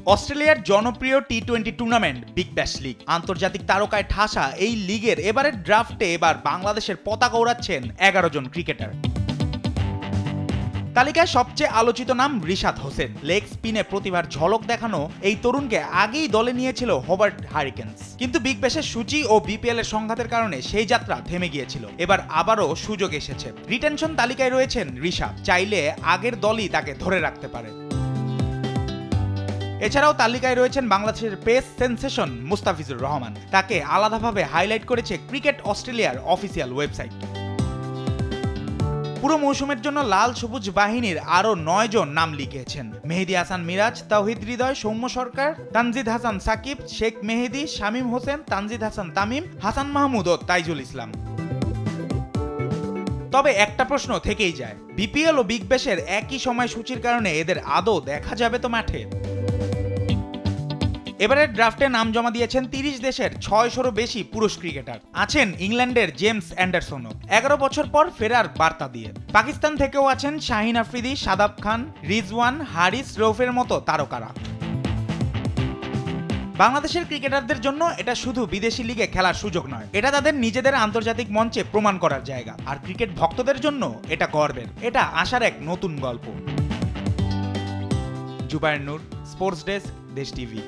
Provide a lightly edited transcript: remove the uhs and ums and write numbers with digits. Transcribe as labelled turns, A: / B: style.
A: অস্ট্রেলিয়ার জনপ্রিয় টি-20 tournament Big Bash league আন্তর্জাতিক তারকায় ঠাসা এই লিগের এবারের ড্রাফটে এবার বাংলাদেশের পতাকা ওড়াচ্ছেন 11 জন ক্রিকেটার। তালিকায় সবচেয়ে আলোচিত নাম রিশাদ হোসেন। লেগ স্পিনে প্রতিভার ঝলক দেখানো এই তরুণকে আগেই দলে নিয়েছিল হোবার্ট হারিকেন্স, কিন্তু বিগ ব্যাশের সূচি ও বিপিএল এর সংঘাতের কারণে সেই যাত্রা থেমে গিয়েছিল। এবার আবারও সুযোগ এসেছে। রিটেনশন তালিকায় রয়েছেন রিশাদ, চাইলে আগের দলই তাকে ধরে রাখতে পারে। এছাড়াও তালিকায় রয়েছেন বাংলাদেশের পেস সেনসেশন মুস্তাফিজুর রহমান। তাকে আলাদাভাবে হাইলাইট করেছে ক্রিকেট অস্ট্রেলিয়ার অফিসিয়াল ওয়েবসাইট। পুরো মৌসুমের জন্য লাল সবুজ বাহিনীর আরো 9 জন নাম লিখিয়েছেন মেহেদী হাসান মিরাজ, তাওহিদ হৃদয়, সৌম্য সরকার, তানজিদ হাসান সাকিব, শেখ মেহেদী, শামীম হোসেন, তানজিদ হাসান তামিম, হাসান মাহমুদ ও তাইজুল ইসলাম। তবে একটা প্রশ্ন থেকেই যায়, বিপিএল ও বিগ ব্যাশের একই সময়সূচির কারণে এদের আদৌ দেখা যাবে তো মাঠে? এবারের ড্রাফটে নাম জমা দিয়েছেন 30 দেশের 600-এরও বেশি পুরুষ ক্রিকেটার। আছেন ইংল্যান্ডের জেমস অ্যান্ডারসনও 11 বছর পর ফেরার বার্তা দিয়ে। পাকিস্তান থেকেও আছেন শাহিন আফ্রিদি, শাদাব খান, রিজওয়ান, হারিস রৌফের মতো তারকারা। বাংলাদেশের ক্রিকেটারদের জন্য এটা শুধু বিদেশি লিগে খেলার সুযোগ নয়, এটা তাদের নিজেদের আন্তর্জাতিক মঞ্চে প্রমাণ করার জায়গা। আর ক্রিকেট ভক্তদের জন্য এটা গর্বের, এটা আশার এক নতুন গল্প। জুবায়ের নূর, স্পোর্টস ডেস্ক, দেশ টিভি।